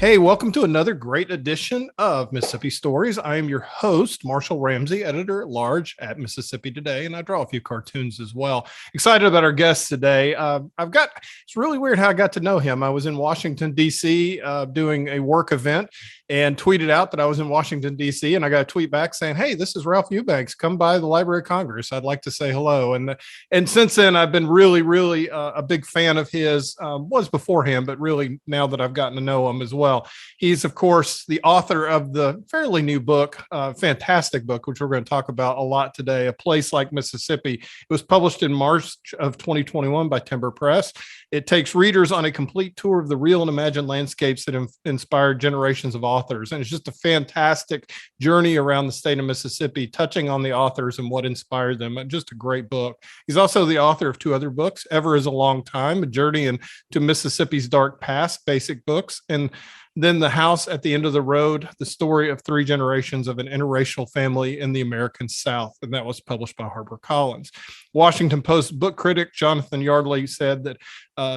Hey, welcome to another great edition of Mississippi Stories. I am your host, Marshall Ramsey, editor-at-large at Mississippi Today, and I draw a few cartoons as well. Excited about our guest today. It's really weird how I got to know him. I was in Washington, D.C. Doing a work event and tweeted out that I was in Washington, D.C., and I got a tweet back saying, hey, this is Ralph Eubanks. Come by the Library of Congress. I'd like to say hello. And since then, I've been really a big fan of his, was beforehand, but really now that I've gotten to know him as well. He's, of course, the author of the fairly new book, fantastic book, which we're going to talk about a lot today, A Place Like Mississippi. It was published in March of 2021 by Timber Press. It takes readers on a complete tour of the real and imagined landscapes that inspired generations of authors. And it's just a fantastic journey around the state of Mississippi, touching on the authors and what inspired them. Just a great book. He's also the author of two other books, Ever is a Long Time, A Journey into Mississippi's Dark Past, basic books, and then The House at the End of the Road, the story of three generations of an interracial family in the American South. And that was published by HarperCollins. Washington Post book critic Jonathan Yardley said that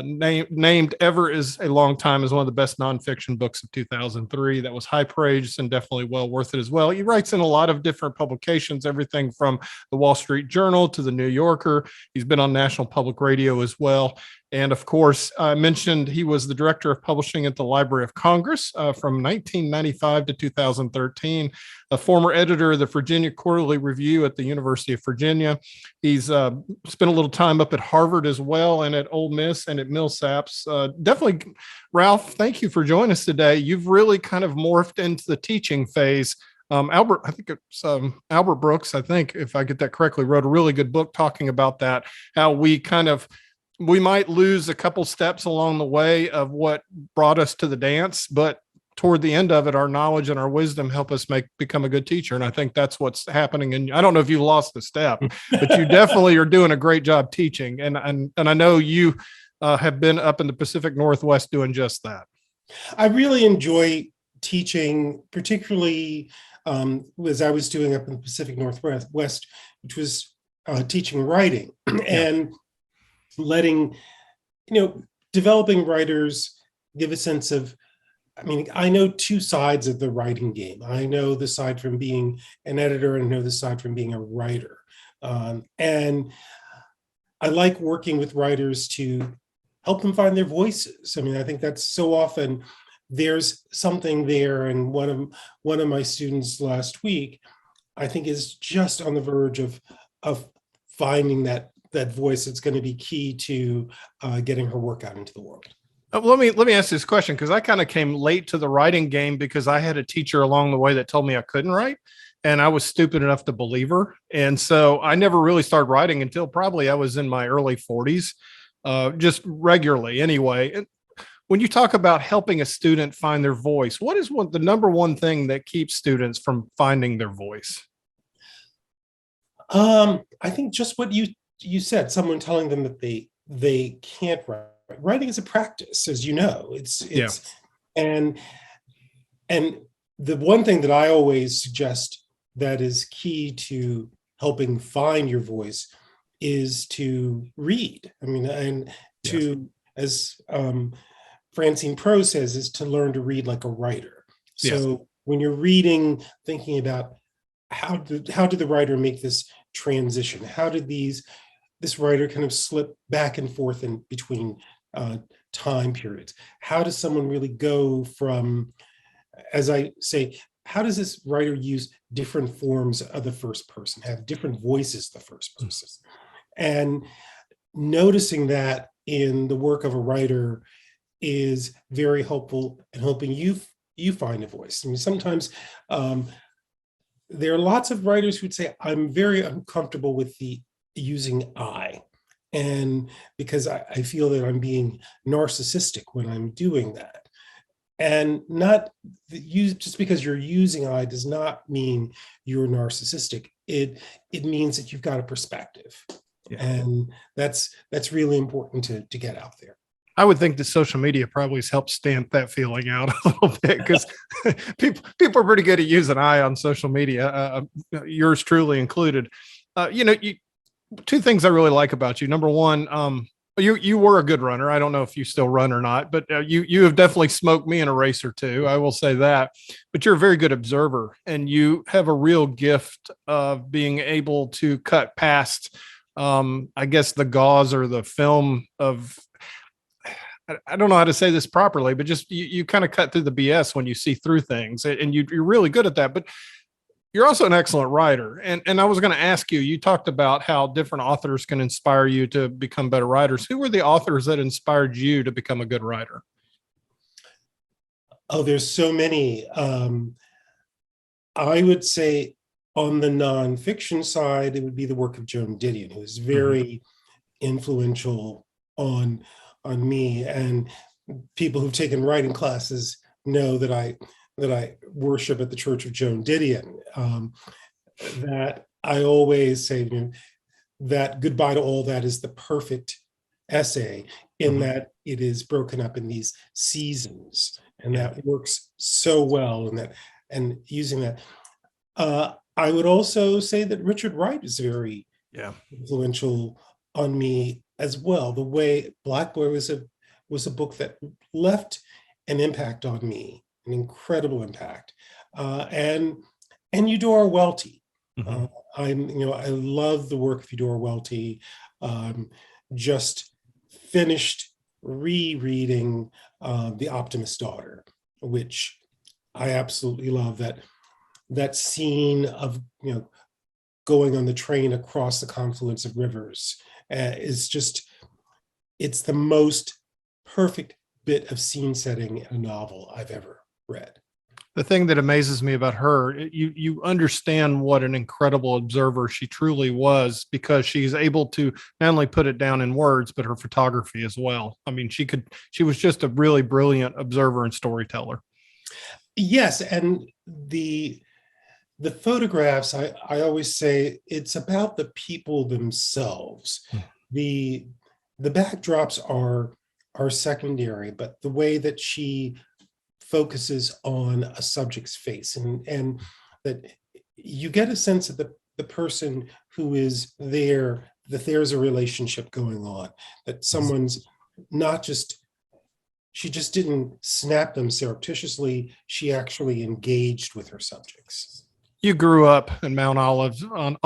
named Ever is a Long Time as one of the best nonfiction books of 2003. That was high praise and definitely well worth it as well. He writes in a lot of different publications, everything from the Wall Street Journal to the New Yorker. He's been on National Public Radio as well. And of course, I mentioned he was the director of publishing at the Library of Congress from 1995 to 2013, a former editor of the Virginia Quarterly Review at the University of Virginia. He's spent a little time up at Harvard as well, and at Ole Miss and at Millsaps. Definitely, Ralph, thank you for joining us today. You've really kind of morphed into the teaching phase. Albert Brooks, I think, if I get that correctly, wrote a really good book talking about that, how we might lose a couple steps along the way of what brought us to the dance, but toward the end of it, our knowledge and our wisdom help us become a good teacher. And I think that's what's happening. And I don't know if you lost a step, but you definitely are doing a great job teaching. And I know you have been up in the Pacific Northwest doing just that. I really enjoy teaching, particularly as I was doing up in the Pacific Northwest, which was teaching writing and letting, developing writers give a sense of, I know two sides of the writing game. I know the side from being an editor and I know the side from being a writer. And I like working with writers to help them find their voices. I think that's so often there's something there. And one of my students last week, I think, is just on the verge of finding that voice that's going to be key to getting her work out into the world. Let me ask this question, because I kind of came late to the writing game because I had a teacher along the way that told me I couldn't write, and I was stupid enough to believe her. And so I never really started writing until probably I was in my early 40s, just regularly anyway. And when you talk about helping a student find their voice, what is the number one thing that keeps students from finding their voice? I think just what you said, someone telling them that they can't write. Writing is a practice, as you know. And the one thing that I always suggest that is key to helping find your voice is to read. As Francine Prose says, is to learn to read like a writer. So when you're reading, thinking about how did the writer make this transition? How did this writer kind of slip back and forth in between time periods? How does someone really go from, as I say, how does this writer use different forms of the first person, have different voices the first person? And noticing that in the work of a writer is very helpful in helping you find a voice. Sometimes there are lots of writers who'd say, I'm very uncomfortable with using I. And because I feel that I'm being narcissistic when I'm doing that. And just because you're using I does not mean you're narcissistic. It means that you've got a perspective. Yeah. And that's really important to get out there. I would think that social media probably has helped stamp that feeling out a little bit, because people are pretty good at using I on social media, yours truly included. Two things I really like about you. Number one, You were a good runner. I don't know if you still run or not, but you have definitely smoked me in a race or two. I will say that. But you're a very good observer, and you have a real gift of being able to cut past, I guess, the gauze or the film of. I don't know how to say this properly, but just you kind of cut through the BS when you see through things, and you're really good at that. But you're also an excellent writer. And I was going to ask you, you talked about how different authors can inspire you to become better writers. Who were the authors that inspired you to become a good writer? Oh, there's so many. I would say on the nonfiction side, it would be the work of Joan Didion, who is very influential on me. And people who've taken writing classes know that I worship at the Church of Joan Didion. That I always say, that Goodbye to All That is the perfect essay in that it is broken up in these seasons, and that works so well. And using that, I would also say that Richard Wright is very influential on me as well. The way Black Boy was a book that left an impact on me, an incredible impact, and Eudora Welty. I love the work of Eudora Welty. Just finished rereading The Optimist's Daughter, which I absolutely love. That scene of going on the train across the confluence of rivers is just, it's the most perfect bit of scene setting in a novel I've ever read. The thing that amazes me about her, you understand what an incredible observer she truly was, because she's able to not only put it down in words, but her photography as well. I mean, she was just a really brilliant observer and storyteller. Yes, and the photographs, I always say it's about the people themselves. The backdrops are secondary, but the way that she focuses on a subject's face, and that you get a sense of the person who is there, that there's a relationship going on, that someone's not just, she just didn't snap them surreptitiously, she actually engaged with her subjects. You grew up in Mount Olive on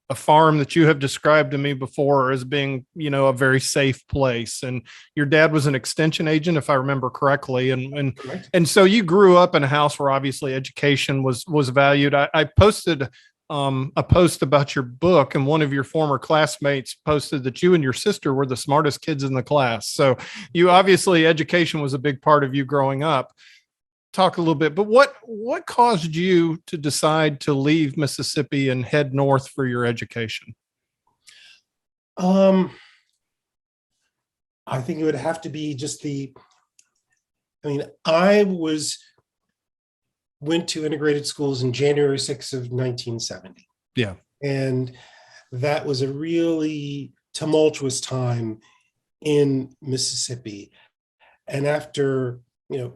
a farm that you have described to me before as being, a very safe place. And your dad was an extension agent, if I remember correctly. And so you grew up in a house where obviously education was valued. I posted a post about your book, and one of your former classmates posted that you and your sister were the smartest kids in the class. So you obviously, education was a big part of you growing up. Talk a little bit, but what caused you to decide to leave Mississippi and head north for your education? I think it would have to be just I went to integrated schools in January 6th of 1970. Yeah. And that was a really tumultuous time in Mississippi. And after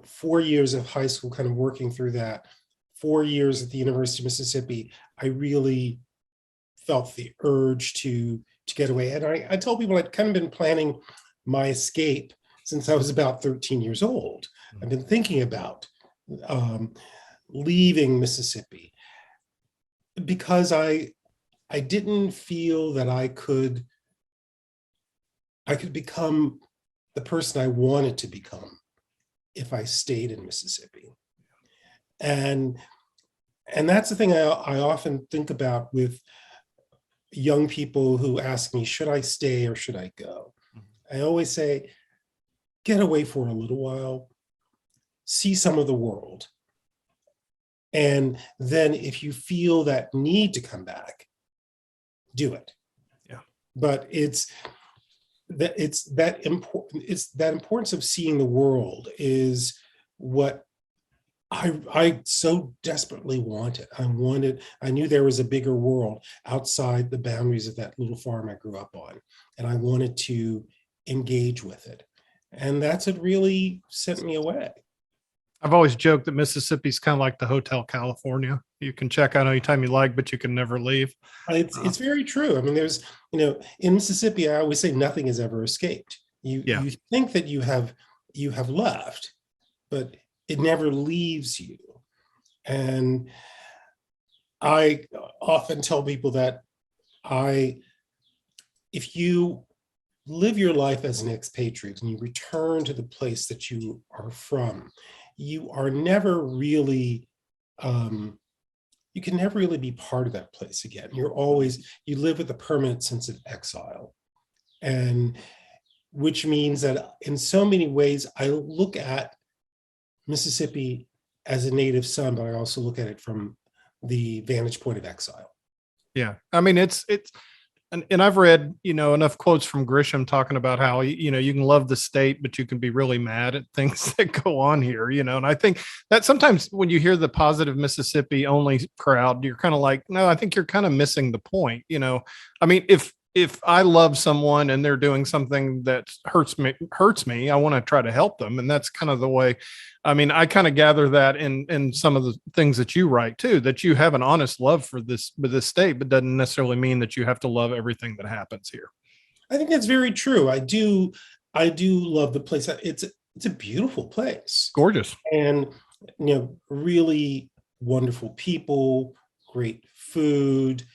4 years of high school, kind of working through that, 4 years at the University of Mississippi, I really felt the urge to get away. And I told people I'd kind of been planning my escape since I was about 13 years old. I've been thinking about leaving Mississippi because I didn't feel that I could become the person I wanted to become if I stayed in Mississippi. And that's the thing I often think about with young people who ask me, should I stay or should I go? I always say, get away for a little while, see some of the world. And then if you feel that need to come back, do it. Yeah. But it's that importance of seeing the world is what I so desperately wanted. I knew there was a bigger world outside the boundaries of that little farm I grew up on, and I wanted to engage with it. And that's what really sent me away. I've always joked that Mississippi's kind of like the Hotel California. You can check out anytime you like, but you can never leave. It's very true. I mean, there's, in Mississippi, I always say nothing has ever escaped. Yeah. You think that you have left, but it never leaves you. And I often tell people that if you live your life as an expatriate and you return to the place that you are from, you are never really, you can never really be part of that place again. You live with a permanent sense of exile. And which means that in so many ways, I look at Mississippi as a native son, but I also look at it from the vantage point of exile. Yeah. I mean, it's, and I've read, enough quotes from Grisham talking about how, you can love the state, but you can be really mad at things that go on here, and I think that sometimes when you hear the positive Mississippi only crowd, you're kind of like, no, I think you're kind of missing the point. I mean, if I love someone and they're doing something that hurts me, I want to try to help them. And that's kind of the way, I mean, I kind of gather that in some of the things that you write too, that you have an honest love for this state, but doesn't necessarily mean that you have to love everything that happens here. I think that's very true. I do love the place. It's a beautiful place. Gorgeous. And, really wonderful people, great food,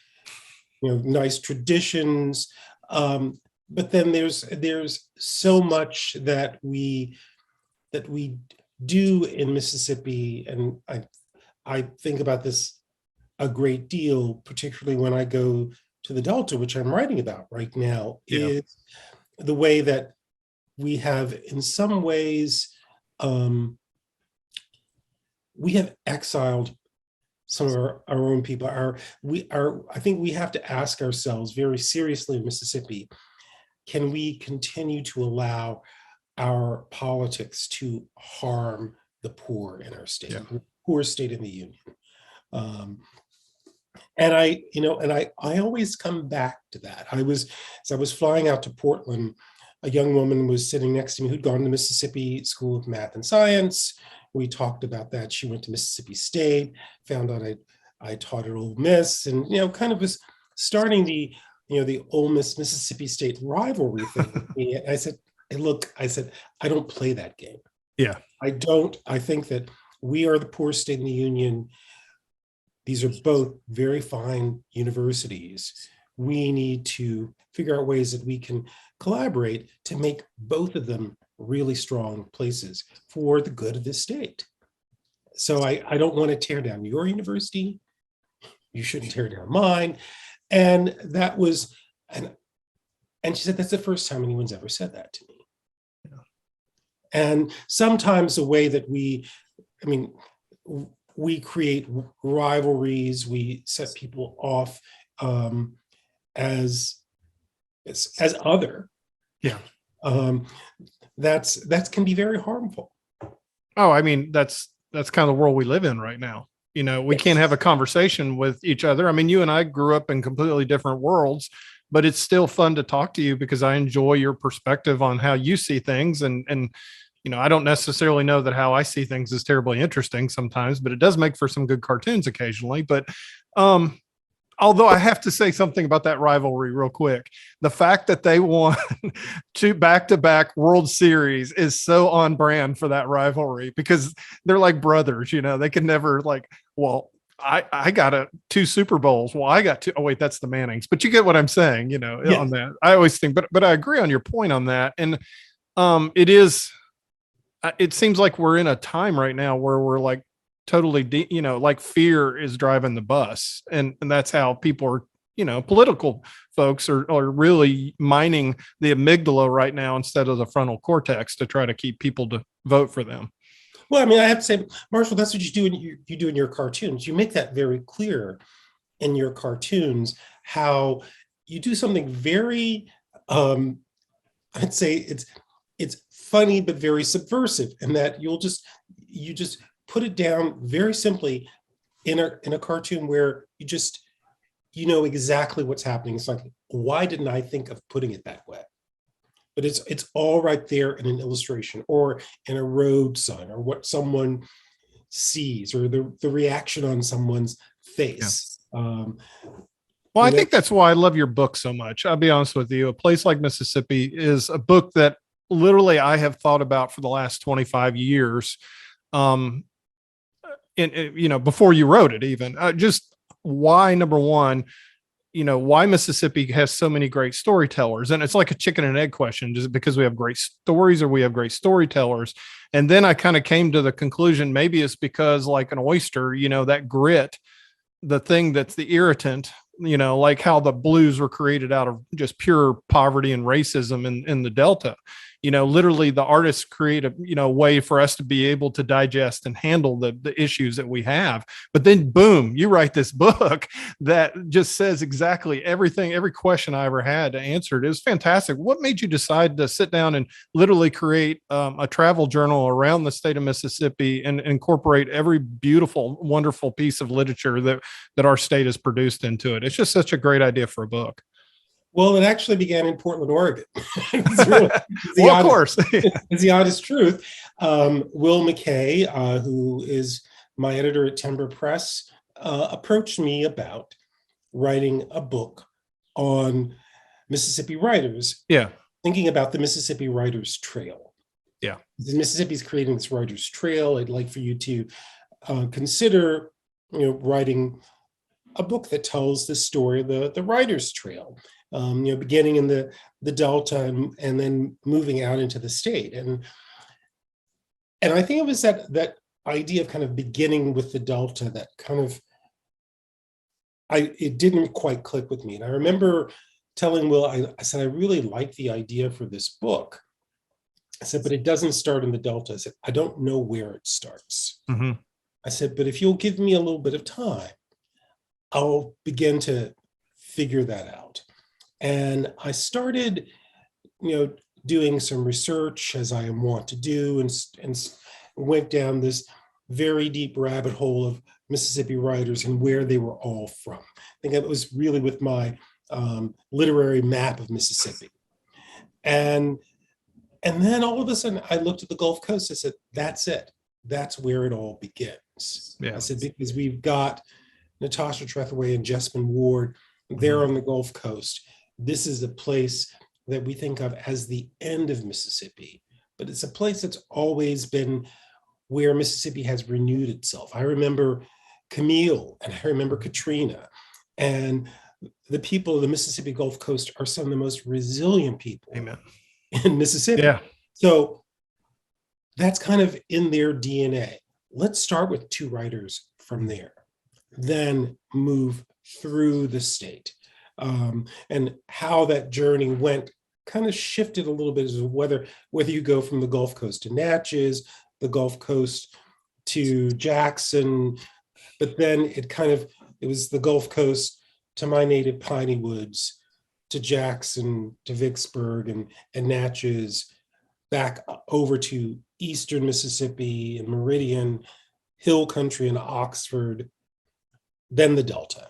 nice traditions. But then there's so much that we do in Mississippi, and I think about this a great deal, particularly when I go to the Delta, which I'm writing about right now, is the way that we have, in some ways, we have exiled some of our own people. I think we have to ask ourselves very seriously in Mississippi, can we continue to allow our politics to harm the poor in our state, the poorest state in the union? And I always come back to that. As I was flying out to Portland, a young woman was sitting next to me who'd gone to Mississippi School of Math and Science. We talked about that. She went to Mississippi State, found out I taught at Ole Miss, and kind of was starting the Ole Miss Mississippi State rivalry thing. And I said, hey, look, I don't play that game. Yeah. I don't. I think that we are the poorest state in the union. These are both very fine universities. We need to figure out ways that we can collaborate to make both of them really strong places for the good of this state. So I don't want to tear down your university. You shouldn't tear down mine. And that was, and she said, that's the first time anyone's ever said that to me. Yeah. And sometimes the way that we create rivalries, we set people off as other. Yeah. That can be very harmful. Oh, I mean, that's kind of the world we live in right now. We can't have a conversation with each other. I mean, you and I grew up in completely different worlds, but it's still fun to talk to you because I enjoy your perspective on how you see things. And I don't necessarily know that how I see things is terribly interesting sometimes, but it does make for some good cartoons occasionally. But although I have to say something about that rivalry real quick, the fact that they won 2 back-to-back World Series is so on brand for that rivalry because they're like brothers, they can never I got 2 Super Bowls. Well, I got 2. Oh wait, that's the Mannings, but you get what I'm saying, yes. On that. I always think, but I agree on your point on that. And it seems like we're in a time right now where we're like, totally, like fear is driving the bus. And that's how people are, political folks are really mining the amygdala right now instead of the frontal cortex to try to keep people to vote for them. Well, I mean, I have to say, Marshall, that's what you do in your cartoons. You make that very clear in your cartoons, how you do something very, I'd say it's funny, but very subversive, and that you just put it down very simply in a cartoon where you know exactly what's happening. It's like, why didn't I think of putting it that way? But it's all right there in an illustration or in a road sign or what someone sees or the reaction on someone's face. Well, I think that's why I love your book so much. I'll be honest with you. A Place Like Mississippi is a book that literally I have thought about for the last 25 years. Before you wrote it, even just why, number one, why Mississippi has so many great storytellers. And it's like a chicken and egg question. Is it because we have great stories or we have great storytellers? And then I kind of came to the conclusion, maybe it's because like an oyster, that grit, the thing that's the irritant, like how the blues were created out of just pure poverty and racism in the Delta. Literally the artists create a way for us to be able to digest and handle the issues that we have. But then boom, you write this book that just says exactly everything, every question I ever had to answer. It was fantastic. What made you decide to sit down and literally create a travel journal around the state of Mississippi and incorporate every beautiful, wonderful piece of literature that our state has produced into it? It's just such a great idea for a book. Well, it actually began in Portland, Oregon. Of course. It's the honest truth. Will McKay, who is my editor at Timber Press, approached me about writing a book on Mississippi writers. Yeah. Thinking about the Mississippi Writers Trail. Yeah. Mississippi's creating this Writers Trail. I'd like for you to consider, writing a book that tells the story of the Writers Trail. Beginning in the Delta and then moving out into the state. And I think it was that idea of kind of beginning with the Delta that kind of, it didn't quite click with me. And I remember telling Will, I said, I really like the idea for this book. I said, but it doesn't start in the Delta. I said, I don't know where it starts. Mm-hmm. I said, but if you'll give me a little bit of time, I'll begin to figure that out. And I started, doing some research as I am wont to do, and went down this very deep rabbit hole of Mississippi writers and where they were all from. I think it was really with my literary map of Mississippi. And then all of a sudden I looked at the Gulf Coast. I said, that's it. That's where it all begins. Yeah. I said, because we've got Natasha Trethewey and Jessamine Ward there on the Gulf Coast. This is a place that we think of as the end of Mississippi, but it's a place that's always been where Mississippi has renewed itself. I remember Camille and I remember Katrina, and the people of the Mississippi Gulf Coast are some of the most resilient people Amen. in Mississippi. Yeah. So that's kind of in their DNA. Let's start with two writers from there, then move through the state. And how that journey went kind of shifted a little bit as to whether you go from the Gulf Coast to Natchez, the Gulf Coast to Jackson, but then it was the Gulf Coast to my native Piney Woods, to Jackson, to Vicksburg and Natchez, back over to Eastern Mississippi and Meridian, Hill Country and Oxford, then the Delta.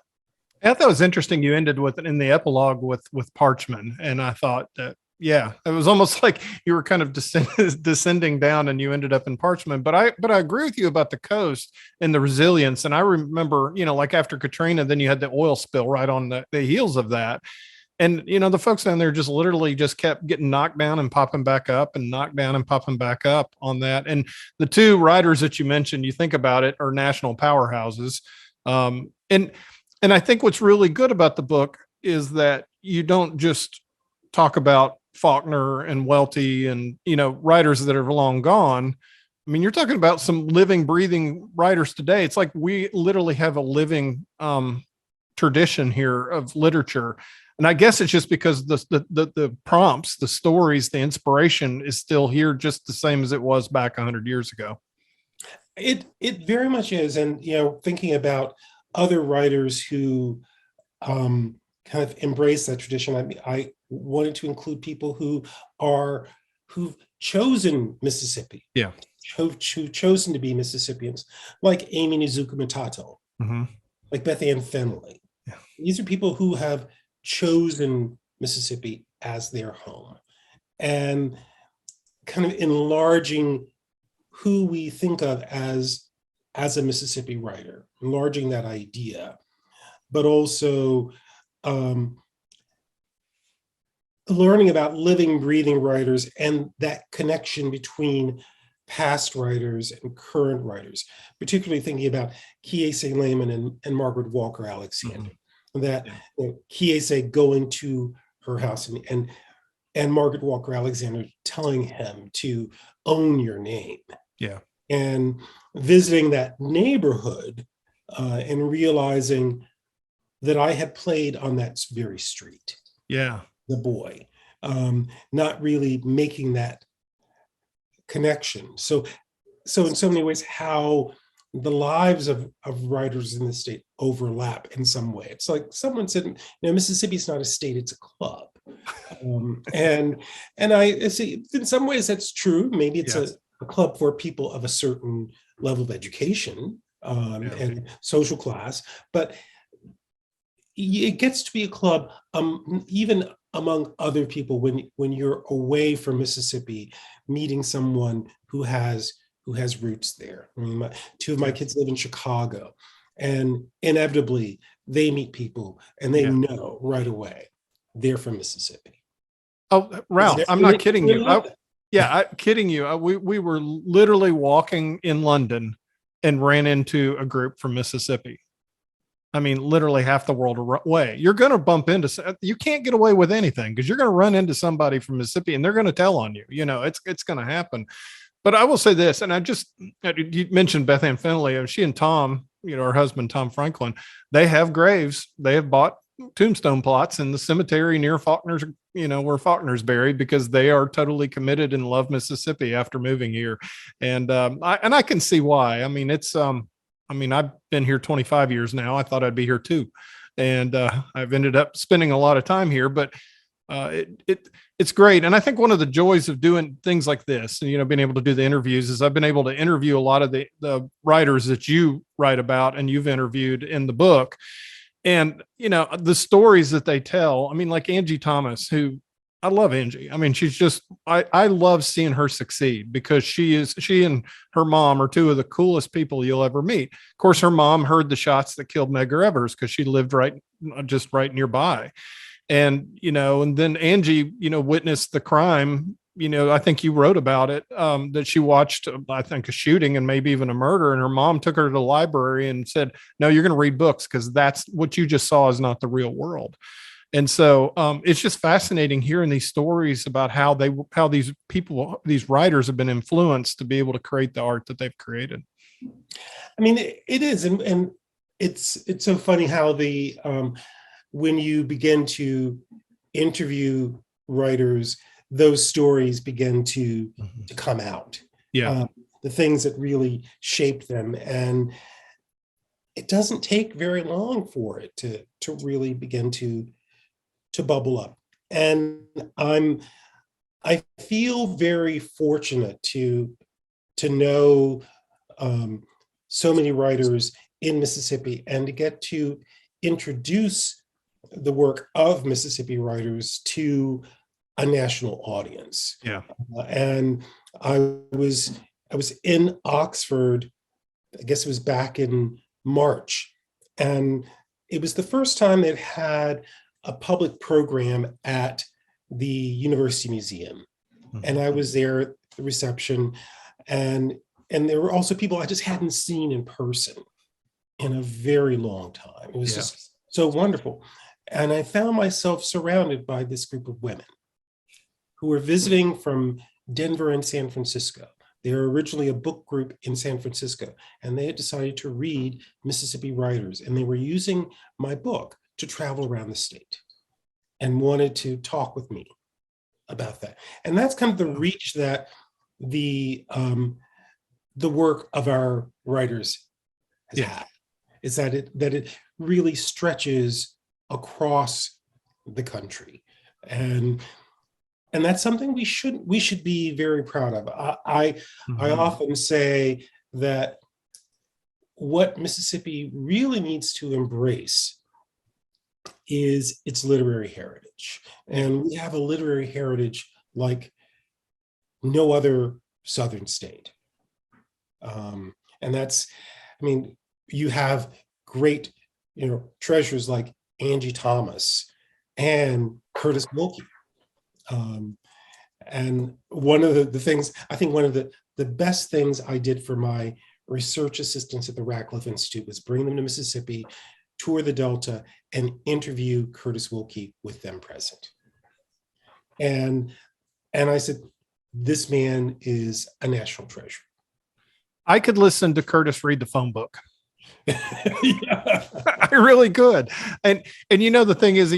I thought it was interesting. You ended with in the epilogue with Parchman, and I thought that it was almost like you were kind of descending down, and you ended up in Parchman. But I agree with you about the coast and the resilience. And I remember, like after Katrina, then you had the oil spill right on the heels of that, and the folks down there just literally just kept getting knocked down and popping back up and knocked down and popping back up on that. And the two writers that you mentioned, you think about it, are national powerhouses, And I think what's really good about the book is that you don't just talk about Faulkner and Welty and, writers that are long gone. I mean, you're talking about some living, breathing writers today. It's like we literally have a living tradition here of literature. And I guess it's just because the prompts, the stories, the inspiration is still here just the same as it was back 100 years ago. It very much is. And, thinking about other writers who kind of embrace that tradition. I wanted to include people who've chosen Mississippi, who've chosen to be Mississippians, like Amy Nizuka Matato, like Beth Ann Finley. Yeah. These are people who have chosen Mississippi as their home, and kind of enlarging who we think of as as a Mississippi writer, enlarging that idea, but also learning about living, breathing writers and that connection between past writers and current writers, particularly thinking about Kiese Lehman and Margaret Walker Alexander. That Kiese going to her house and Margaret Walker Alexander telling him to own your name. Yeah. And visiting that neighborhood and realizing that I had played on that very street. Yeah. The boy, not really making that connection. So in so many ways, how the lives of writers in the state overlap in some way. It's like someone said, Mississippi is not a state, it's a club. And I see in some ways that's true. Maybe it's a club for people of a certain level of education and social class, but it gets to be a club even among other people when you're away from Mississippi, meeting someone who has roots there. I mean, two of my kids live in Chicago, and inevitably they meet people and they know right away they're from Mississippi. Oh, Ralph, I'm not kidding you. I'm kidding you. We were literally walking in London and ran into a group from Mississippi. I mean, literally half the world away. You're going to bump into, you can't get away with anything because you're going to run into somebody from Mississippi and they're going to tell on you. It's going to happen. But I will say this, and you mentioned Beth Ann Finley, and she and Tom, her husband, Tom Franklin, they have graves. They have bought tombstone plots in the cemetery near Faulkner's, where Faulkner's buried, because they are totally committed and love Mississippi after moving here. And I can see why. I mean, I've been here 25 years now. I thought I'd be here too. And I've ended up spending a lot of time here, but it's great. And I think one of the joys of doing things like this and, being able to do the interviews is I've been able to interview a lot of the writers that you write about and you've interviewed in the book. And, the stories that they tell, I mean, like Angie Thomas, who I love Angie. I mean, she's just, I love seeing her succeed because she and her mom are two of the coolest people you'll ever meet. Of course, her mom heard the shots that killed Medgar Evers because she lived just right nearby. And, and then Angie, witnessed the crime. I think you wrote about it, that she watched, I think, a shooting and maybe even a murder. And her mom took her to the library and said, no, you're going to read books because that's what you just saw is not the real world. And so it's just fascinating hearing these stories about how these people, these writers have been influenced to be able to create the art that they've created. I mean, it is. And it's so funny how when you begin to interview writers, those stories begin to come out. Yeah. The things that really shaped them. And it doesn't take very long for it to really begin to bubble up. And I feel very fortunate to know so many writers in Mississippi and to get to introduce the work of Mississippi writers to a national audience. Yeah. And I was in Oxford, I guess it was back in March, and it was the first time they'd had a public program at the University Museum. And I was there at the reception, and there were also people I just hadn't seen in person in a very long time. It was just so wonderful. And I found myself surrounded by this group of women who were visiting from Denver and San Francisco. They were originally a book group in San Francisco, and they had decided to read Mississippi writers, and they were using my book to travel around the state and wanted to talk with me about that. And that's kind of the reach that the work of our writers has had, is that it really stretches across the country. And that's something we should be very proud of. I often say that what Mississippi really needs to embrace is its literary heritage. And we have a literary heritage like no other Southern state. And I mean, you have great, treasures like Angie Thomas and Curtis Wilkie. And one of the things, I think one of the best things I did for my research assistants at the Radcliffe Institute was bring them to Mississippi, tour the Delta, and interview Curtis Wilkie with them present. And I said, this man is a national treasure. I could listen to Curtis read the phone book. Yeah. I really could. And the thing is,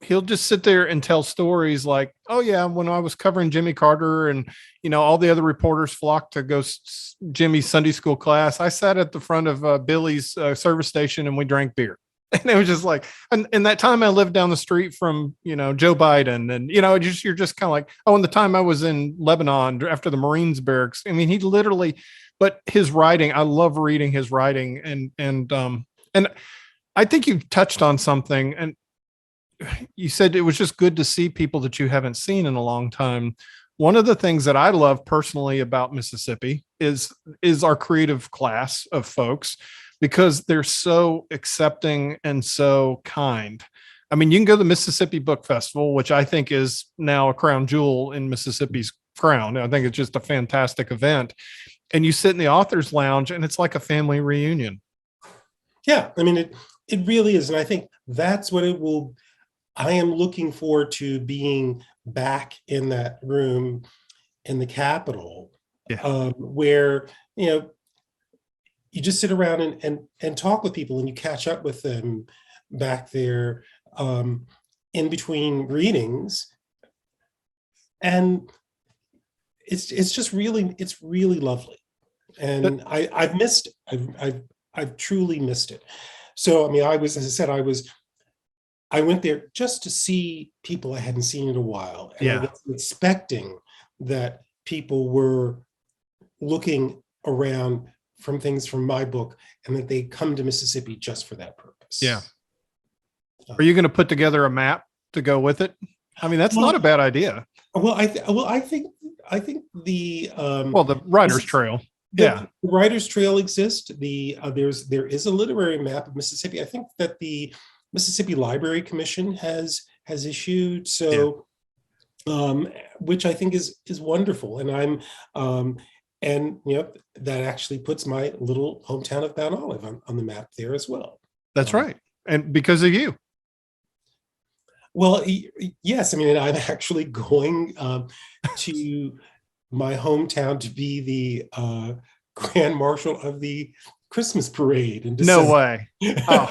he'll just sit there and tell stories like, oh yeah, when I was covering Jimmy Carter and, all the other reporters flocked to go Jimmy's Sunday school class, I sat at the front of Billy's service station and we drank beer. And it was just like, and that time I lived down the street from, Joe Biden and, you're just kind of like, oh, and the time I was in Lebanon after the Marines barracks. I mean, he literally, but his writing, I love reading his writing and I think you touched on something and you said it was just good to see people that you haven't seen in a long time. One of the things that I love personally about Mississippi is our creative class of folks, because they're so accepting and so kind. I mean, you can go to the Mississippi Book Festival, which I think is now a crown jewel in Mississippi's crown. I think it's just a fantastic event. And you sit in the author's lounge and it's like a family reunion. Yeah, I mean, it really is. And I think that's what it will. I am looking forward to being back in that room in the Capitol, where, you just sit around and talk with people and you catch up with them back there in between readings. And it's just really, it's really lovely. And I've missed it. I've truly missed it. So, I mean, as I said, I went there just to see people I hadn't seen in a while. And I was expecting that people were looking around from things from my book and that they come to Mississippi just for that purpose. Yeah. Are you going to put together a map to go with it? I mean, that's not a bad idea. Well, I think the the Writer's Trail. The Writer's Trail exists. There is a literary map of Mississippi. I think that the Mississippi Library Commission has issued, so which I think is wonderful. And and that actually puts my little hometown of Mount Olive on the map there as well. That's right. And because of you. Well, yes. I mean, I'm actually going to my hometown to be the Grand Marshal of the Christmas parade in December. No way. Oh.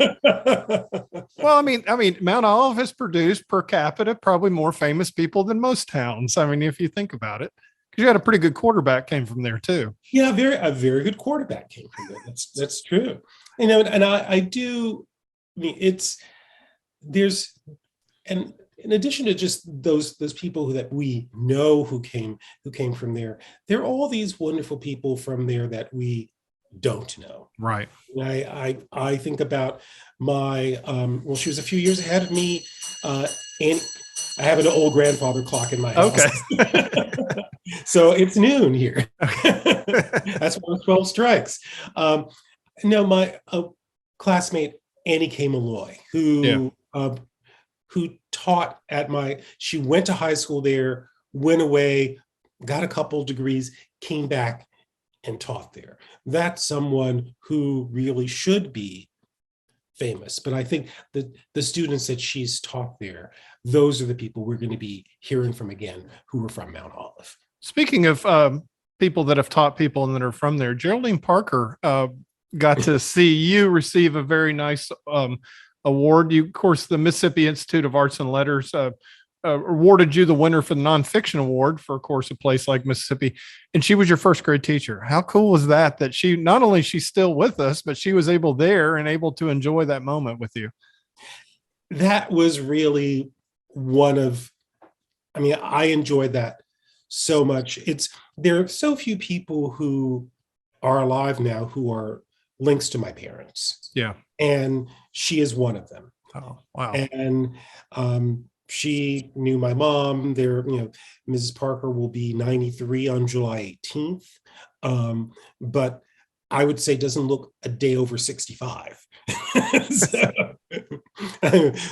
Well, I mean, Mount Olive has produced per capita probably more famous people than most towns. I mean, if you think about it, because you had a pretty good quarterback came from there too. Yeah, a very good quarterback came from there. That's true. And I do. I mean, and in addition to just those people that we know who came from there are all these wonderful people from there that we don't know. Right. I think about my she was a few years ahead of me, and I have an old grandfather clock in my house. Okay. So it's noon here. That's one of 12 strikes. My classmate Annie K. Malloy, who taught she went to high school there, went away, got a couple degrees, came back and taught there. That's someone who really should be famous. But I think that the students that she's taught there, those are the people we're going to be hearing from again, who are from Mount Olive. Speaking of people that have taught people and that are from there, Geraldine Parker got to see you receive a very nice award. You, of course, the Mississippi Institute of Arts and Letters awarded you the winner for the Nonfiction Award for, of course, a place like Mississippi. And she was your first grade teacher. How cool was that? That she, not only she's still with us, but she was able to enjoy that moment with you. That was really I enjoyed that so much. There are so few people who are alive now who are links to my parents. Yeah. And she is one of them. Oh, wow. And she knew my mom. Mrs. Parker will be 93 on July 18th. But I would say doesn't look a day over 65. So,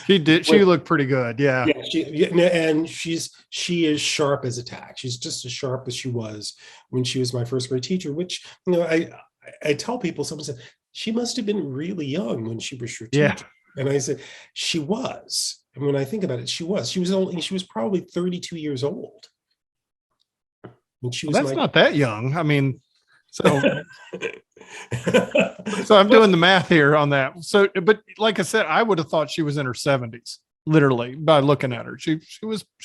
She looked pretty good. Yeah. yeah, and she is sharp as a tack. She's just as sharp as she was when she was my first grade teacher, which, I tell people, someone said, she must have been really young when she was your Yeah. teacher. And I said, she was. And when I think about it, she was probably 32 years old. When she was That's not that young. I mean, so I'm doing the math here on that. So, but like I said, I would have thought she was in her 70s, literally, by looking at her. She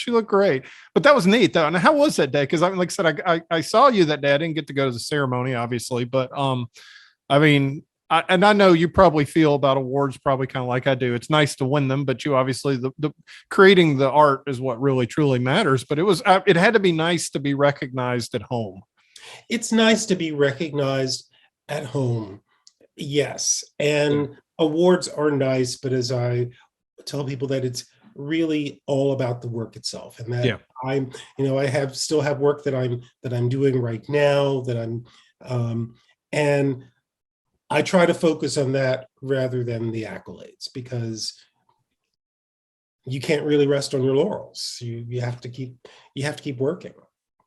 looked great. But that was neat though. And how was that day? Because like I said, I saw you that day. I didn't get to go to the ceremony, obviously, but I mean, I know you probably feel about awards probably kind of like I do. It's nice to win them, but you obviously the creating the art is what really truly matters. But it had to be nice to be recognized at home. It's nice to be recognized at home. Yes. And awards are nice, but as I tell people, that it's really all about the work itself. And that I still have work that I'm doing right now that and I try to focus on that rather than the accolades, because you can't really rest on your laurels. You have to keep working.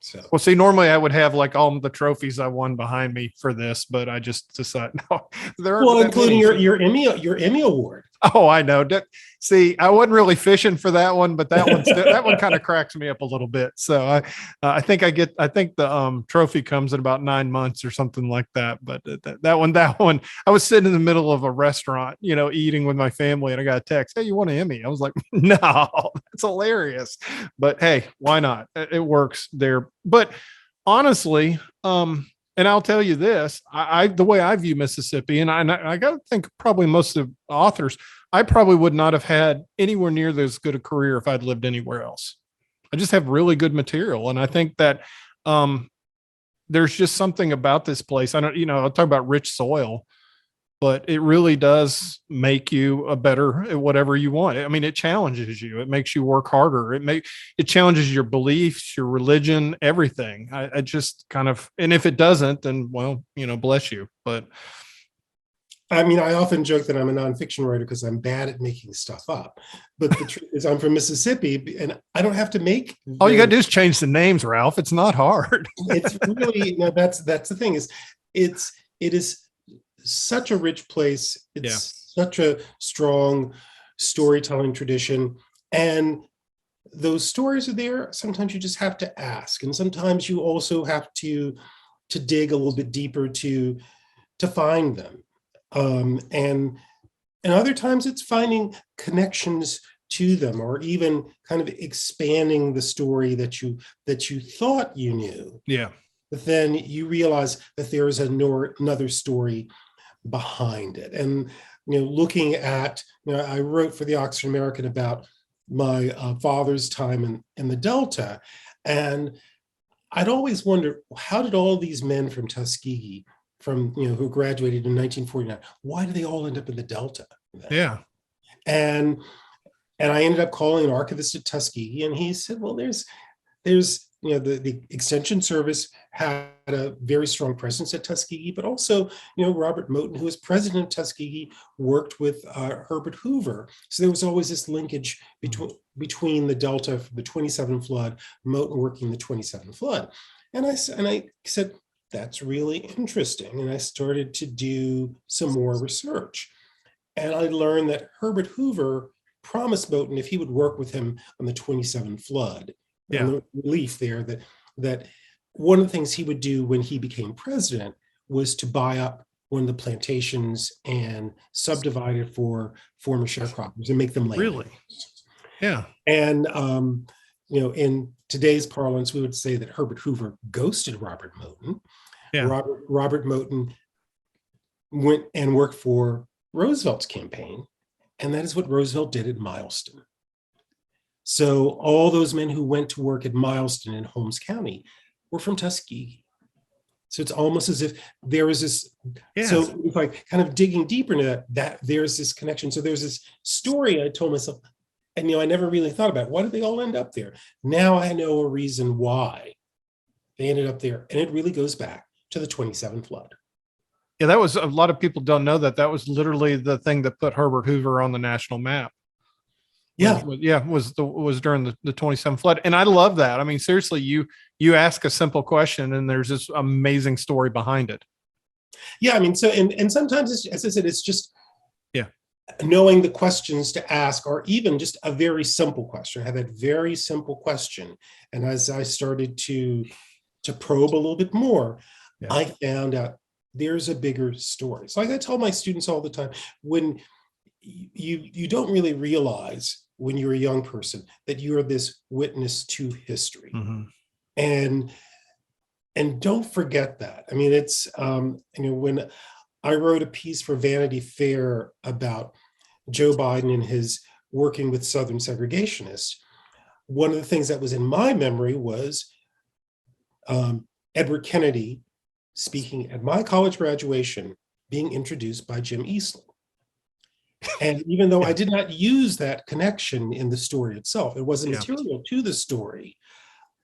So, well, see, normally I would have like all the trophies I won behind me for this, but I just decided no. Including your Emmy award. Oh, I know. See, I wasn't really fishing for that one, but that one kind of cracks me up a little bit. So I think the trophy comes in about 9 months or something like that. But that one, I was sitting in the middle of a restaurant, eating with my family, and I got a text, "Hey, you won an Emmy?" I was like, "No, that's hilarious." But hey, why not? It works there. But honestly, and I'll tell you this, the way I view Mississippi, and I got to think probably most of the authors, I probably would not have had anywhere near as good a career if I'd lived anywhere else. I just have really good material. And I think that there's just something about this place. I'll talk about rich soil, but it really does make you a better at whatever you want. I mean, it challenges you. It makes you work harder. It challenges your beliefs, your religion, everything. I just kind of, and if it doesn't, then well, bless you. But I mean, I often joke that I'm a nonfiction writer because I'm bad at making stuff up. But the truth is, I'm from Mississippi, and I don't have to make. All you got to do is change the names, Ralph. It's not hard. It's really that's the thing. It is such a rich place. It's such a strong storytelling tradition, and those stories are there. Sometimes you just have to ask, and sometimes you also have to dig a little bit deeper to find them. And other times it's finding connections to them, or even kind of expanding the story that you thought you knew. Yeah. But then you realize that there is another story behind it. And looking at, I wrote for the Oxford American about my father's time in the Delta, and I'd always wonder, how did all these men from Tuskegee, who graduated in 1949, why do they all end up in the Delta? Yeah. And I ended up calling an archivist at Tuskegee, and he said, well, there's the Extension Service had a very strong presence at Tuskegee, but also, Robert Moton, who was president of Tuskegee, worked with Herbert Hoover. So there was always this linkage between the Delta, the 27 flood, Moton working the 27 flood. And I said, that's really interesting. And I started to do some more research. And I learned that Herbert Hoover promised Moton, if he would work with him on the 27 flood, and the relief there, that one of the things he would do when he became president was to buy up one of the plantations and subdivide it for former sharecroppers and make them land. Really? Yeah. And in today's parlance, we would say that Herbert Hoover ghosted Robert Moton. Yeah. Robert Moton went and worked for Roosevelt's campaign, and that is what Roosevelt did at Mileston. So all those men who went to work at Mileston in Holmes County were from Tuskegee. So it's almost as if there is this. Yes. So if I kind of digging deeper into that there's this connection. So there's this story I told myself, and I never really thought about it. Why did they all end up there? Now I know a reason why they ended up there, and it really goes back to the 27 flood. Yeah, that was, a lot of people don't know that that was literally the thing that put Herbert Hoover on the national map. Yeah. Was during the 27 flood. And I love that. I mean, seriously, you ask a simple question and there's this amazing story behind it. Yeah. I mean, so, and sometimes it's, as I said, it's just Yeah. knowing the questions to ask, or even just a very simple question. I had that very simple question. And as I started to probe a little bit more, Yeah. I found out there's a bigger story. So like I tell my students all the time, when you don't really realize when you're a young person that you're this witness to history. Mm-hmm. And don't forget that. I mean, it's when I wrote a piece for Vanity Fair about Joe Biden and his working with Southern segregationists, one of the things that was in my memory was Edward Kennedy speaking at my college graduation, being introduced by Jim Eastland. And even though I did not use that connection in the story itself, it wasn't material to the story,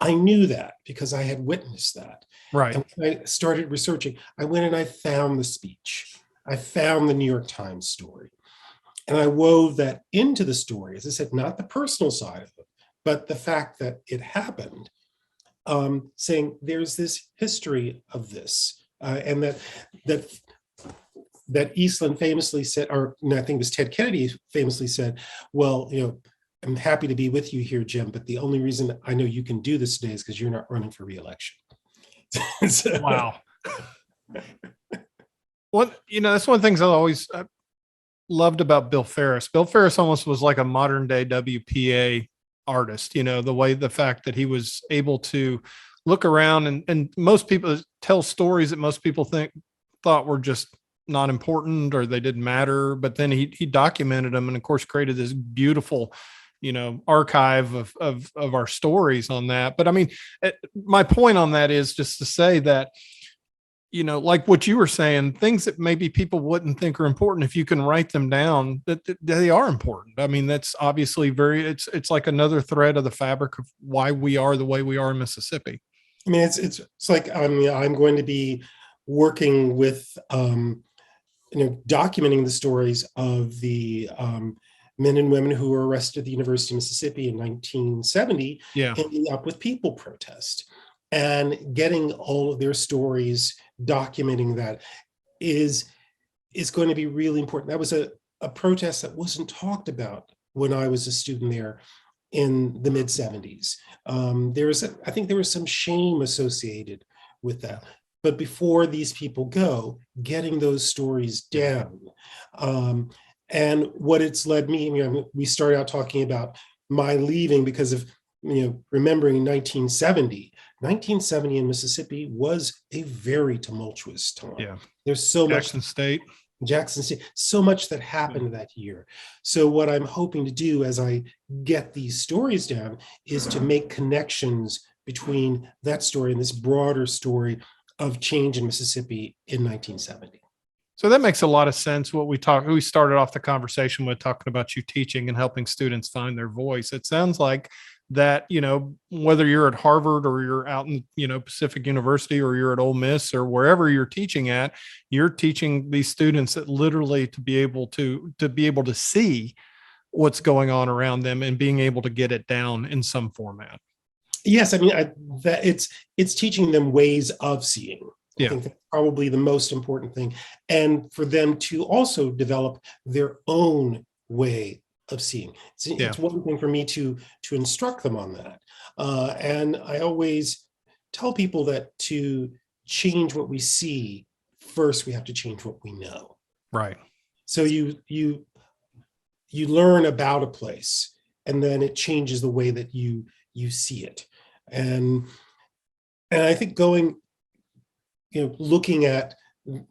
I knew that because I had witnessed that. Right. And when I started researching, I went and I found the speech. I found the New York Times story. And I wove that into the story. As I said, not the personal side of it, but the fact that it happened, saying there's this history of this. And that Eastland famously said, or no, I think it was Ted Kennedy famously said, well, I'm happy to be with you here, Jim, but the only reason I know you can do this today is because you're not running for re-election. So, wow. Well, that's one of the things I always loved about Bill Ferris. Bill Ferris almost was like a modern day WPA artist, the fact that he was able to look around and most people tell stories that most people thought were just not important or they didn't matter, but then he documented them and of course created this beautiful archive of our stories on that. But I mean, my point on that is just to say that like what you were saying, things that maybe people wouldn't think are important, if you can write them down, that they are important. I mean, that's obviously it's like another thread of the fabric of why we are the way we are in Mississippi. I mean, it's like, I'm going to be working with, documenting the stories of the men and women who were arrested at the University of Mississippi in 1970, ending up with people protest, and getting all of their stories, documenting that is going to be really important. That was a protest that wasn't talked about when I was a student there in the mid 70s. I think there was some shame associated with that. But before these people go, getting those stories down. And what it's led me, we started out talking about my leaving because of, remembering 1970. 1970 in Mississippi was a very tumultuous time. Yeah. There's so Jackson State, so much that happened that year. So what I'm hoping to do as I get these stories down is to make connections between that story and this broader story of change in Mississippi in 1970. So that makes a lot of sense. We started off the conversation with talking about you teaching and helping students find their voice. It sounds like that, whether you're at Harvard or you're out in, Pacific University or you're at Ole Miss or wherever you're teaching at, you're teaching these students that literally to be able to see what's going on around them and being able to get it down in some format. Yes, I mean, that it's teaching them ways of seeing. I think that's probably the most important thing. And for them to also develop their own way of seeing. It's one thing for me to instruct them on that. And I always tell people that to change what we see, first we have to change what we know. Right. So you learn about a place, and then it changes the way that you see it. And I think looking at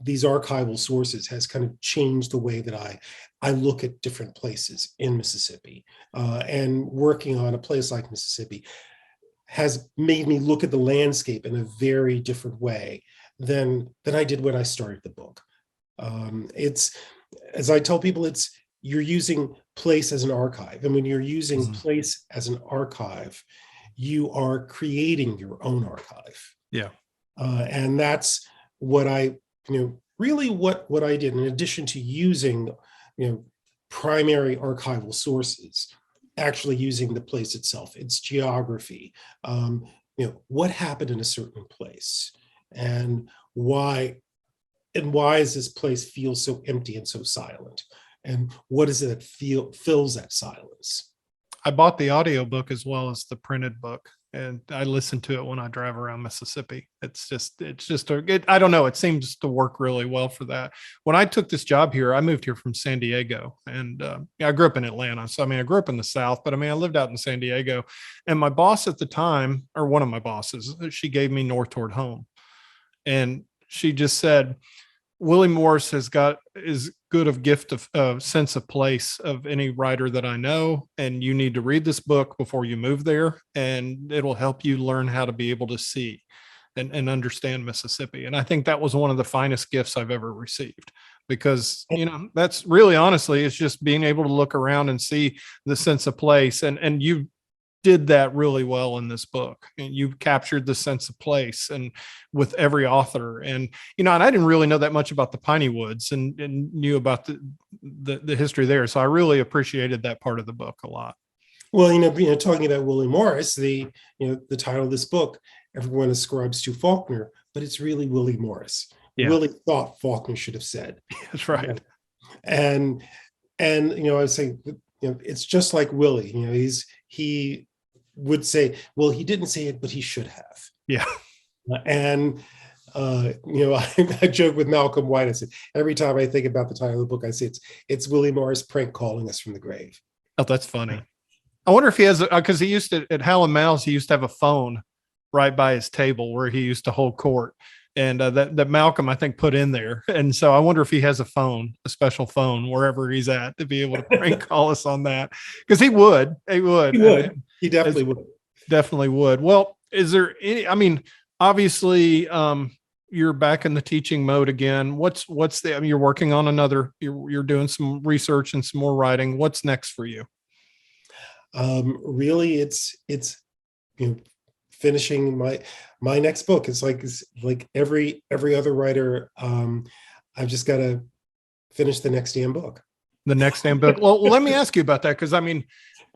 these archival sources has kind of changed the way that I look at different places in Mississippi. And working on a place like Mississippi has made me look at the landscape in a very different way than I did when I started the book. It's, as I tell people, you're using place as an archive. And when you're using place as an archive, you are creating your own archive. Yeah. And that's what I really what I did, in addition to using, primary archival sources, actually using the place itself, its geography, what happened in a certain place, and why does this place feel so empty and so silent, and what is it that fills that silence? I bought the audiobook as well as the printed book, and I listen to it when I drive around Mississippi. I don't know. It seems to work really well for that. When I took this job here, I moved here from San Diego, and I grew up in Atlanta. So, I grew up in the South, but I lived out in San Diego, and my boss at the time, or one of my bosses, she gave me North Toward Home. And she just said, Willie Morris has got as good of gift of sense of place of any writer that I know. And you need to read this book before you move there, and it'll help you learn how to be able to see and understand Mississippi. And I think that was one of the finest gifts I've ever received, because, that's really, honestly, it's just being able to look around and see the sense of place. And you did that really well in this book, and you captured the sense of place and with every author. And and I didn't really know that much about the Piney Woods, and knew about the history there, so I really appreciated that part of the book a lot. Well, talking about Willie Morris, the title of this book, everyone ascribes to Faulkner, but it's really Willie Morris. Yeah. Willie thought Faulkner should have said. That's right. And I was saying, it's just like Willie. He would say, well, he didn't say it, but he should have. Yeah. And I joke with Malcolm White. I said, every time I think about the title of the book, I say it's Willie Morris prank calling us from the grave. Oh, that's funny. I wonder if he has, because he used to, at Hal & Mal's, he used to have a phone right by his table where he used to hold court. And that Malcolm, I think, put in there. And so I wonder if he has a special phone wherever he's at, to be able to prank call us on that. Because he would. He definitely would. Definitely would. Well, is there any, obviously, you're back in the teaching mode again. What's you're working on you're doing some research and some more writing. What's next for you? Really, it's finishing my next book. It's like every other writer. I've just got to finish the next damn book. The next damn book. Well, let me ask you about that, because I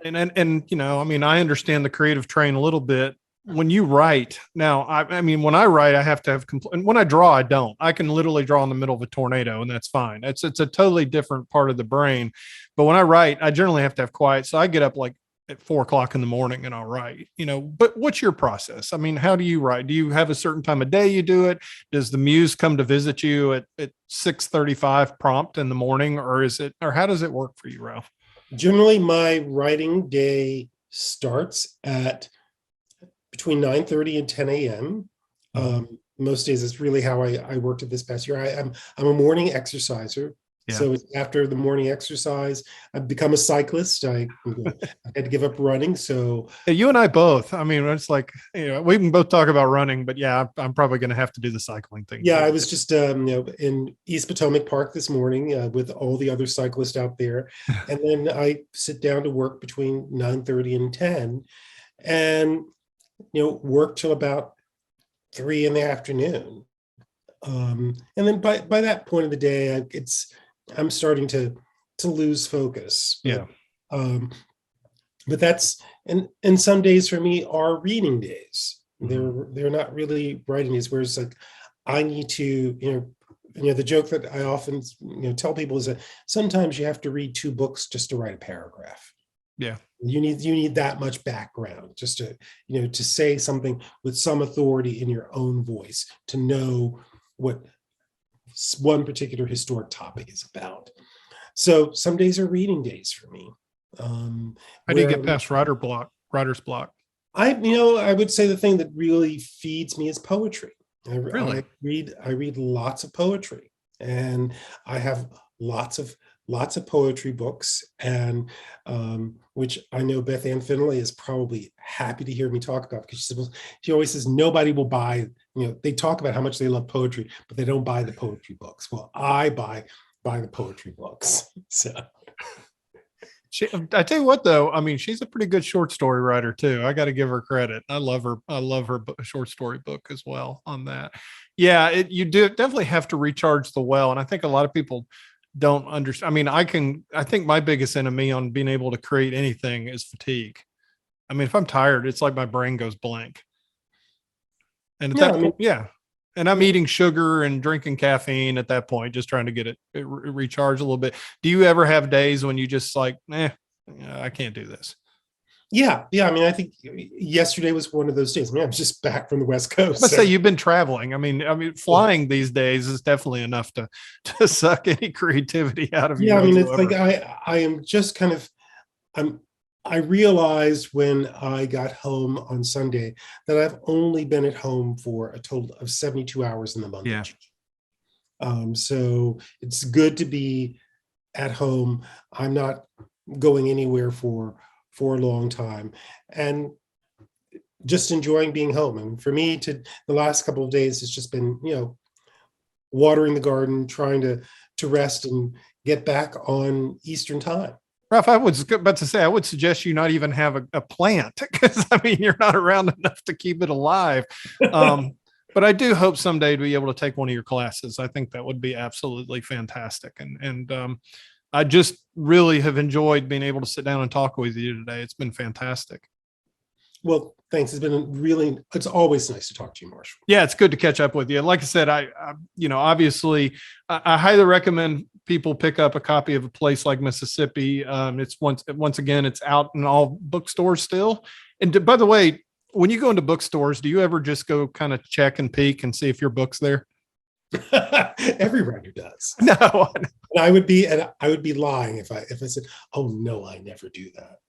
understand the creative train a little bit. When you write now, when I write, I have to have when I draw, I don't. I can literally draw in the middle of a tornado, and that's fine. It's a totally different part of the brain. But when I write, I generally have to have quiet. So I get up like at 4:00 in the morning and I'll write, but what's your process? How do you write? Do you have a certain time of day you do it? Does the muse come to visit you at 6:35 prompt in the morning, or how does it work for you, Ralph? Generally, my writing day starts at between 9:30 and 10 a.m. Most days, it's really how I worked it this past year. I'm a morning exerciser. Yeah. So after the morning exercise, I've become a cyclist. I had to give up running. So you and I both. It's like, we can both talk about running, but yeah, I'm probably going to have to do the cycling thing. Yeah, I was just in East Potomac Park this morning with all the other cyclists out there, and then I sit down to work between 9:30 and 10, and work till about 3 p.m. And then by that point of the day, I'm starting to lose focus. Yeah. But that's, and some days for me are reading days. They're not really writing days, where it's like I need to, the joke that I often tell people is that sometimes you have to read 2 books just to write a paragraph. Yeah. You need that much background just to, to say something with some authority in your own voice, to know what one particular historic topic is about. So some days are reading days for me. How do you get past writer's block? I would say the thing that really feeds me is poetry. Really? I read lots of poetry, and I have lots of poetry books, and which I know Beth Ann Finlay is probably happy to hear me talk about, because she always says nobody will buy, they talk about how much they love poetry, but they don't buy the poetry books. Well, I buy the poetry books. So I tell you what, though, I mean, she's a pretty good short story writer too. I got to give her credit. I love her. I love her short story book as well on that. Yeah, you do definitely have to recharge the well. And I think a lot of people don't understand. I mean, I think my biggest enemy on being able to create anything is fatigue. I mean, if I'm tired, it's like my brain goes blank. And at Yeah, that I mean, point, yeah. And I'm eating sugar and drinking caffeine at that point, just trying to get it recharge a little bit. Do you ever have days when you just like, I can't do this? yeah. I mean, I think yesterday was one of those days. I mean, I'm just back from the West Coast. Let's say you've been traveling. I mean, flying these days is definitely enough to suck any creativity out of you. Yeah, I mean, it's whatsoever. like I am just kind of I realized when I got home on Sunday that I've only been at home for a total of 72 hours in the month. Yeah. So it's good to be at home. I'm not going anywhere for a long time, and just enjoying being home. And for me, the last couple of days, it's just been, watering the garden, trying to rest and get back on Eastern time. Ralph, I was about to say, I would suggest you not even have a plant because I mean, you're not around enough to keep it alive. But I do hope someday to be able to take one of your classes. I think that would be absolutely fantastic. And I just really have enjoyed being able to sit down and talk with you today. It's been fantastic. Well, thanks. It's always nice to talk to you, Marshall. Yeah, it's good to catch up with you. Like I said, I obviously I highly recommend people pick up a copy of A Place Like Mississippi. It's once again, it's out in all bookstores still. And by the way, when you go into bookstores, do you ever just go kind of check and peek and see if your book's there? Every writer does. No. And I would be lying if I said, "Oh no, I never do that."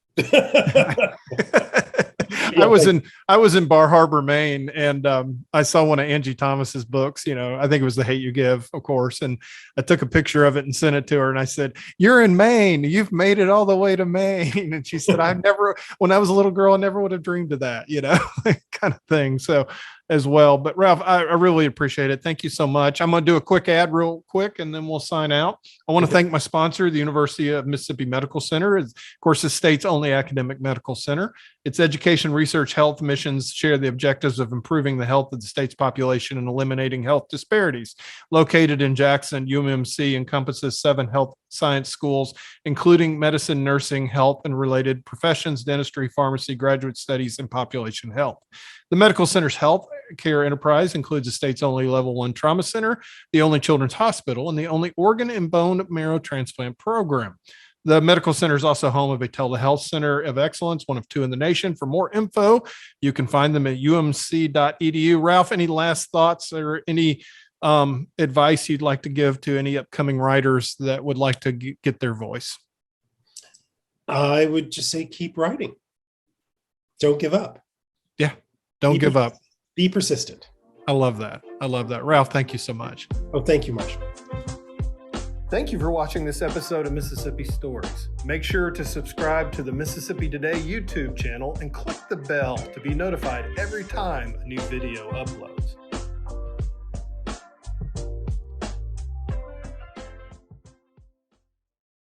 I was in Bar Harbor, Maine, and I saw one of Angie Thomas's books. I think it was The Hate You Give, of course. And I took a picture of it and sent it to her. And I said, "You're in Maine. You've made it all the way to Maine." And she said, when I was a little girl, I never would have dreamed of that, kind of thing. So as well. But Ralph, I really appreciate it. Thank you so much. I'm going to do a quick ad real quick, and then we'll sign out. I want to thank my sponsor, the University of Mississippi Medical Center. It's, of course, the state's only academic medical center. Its education, research, health missions share the objectives of improving the health of the state's population and eliminating health disparities. Located in Jackson, UMMC encompasses 7 health science schools, including medicine, nursing, health, and related professions, dentistry, pharmacy, graduate studies, and population health. The medical center's health care enterprise includes the state's only level 1 trauma center, the only children's hospital, and the only organ and bone marrow transplant program. The medical center is also home of a telehealth center of excellence, one of 2 in the nation. For more info, you can find them at umc.edu. Ralph, any last thoughts or any advice you'd like to give to any upcoming writers that would like to get their voice? I would just say keep writing. Don't give up. Yeah, don't give up. Be persistent. I love that. Ralph, thank you so much. Oh, thank you, Marshall. Thank you for watching this episode of Mississippi Stories. Make sure to subscribe to the Mississippi Today YouTube channel and click the bell to be notified every time a new video uploads.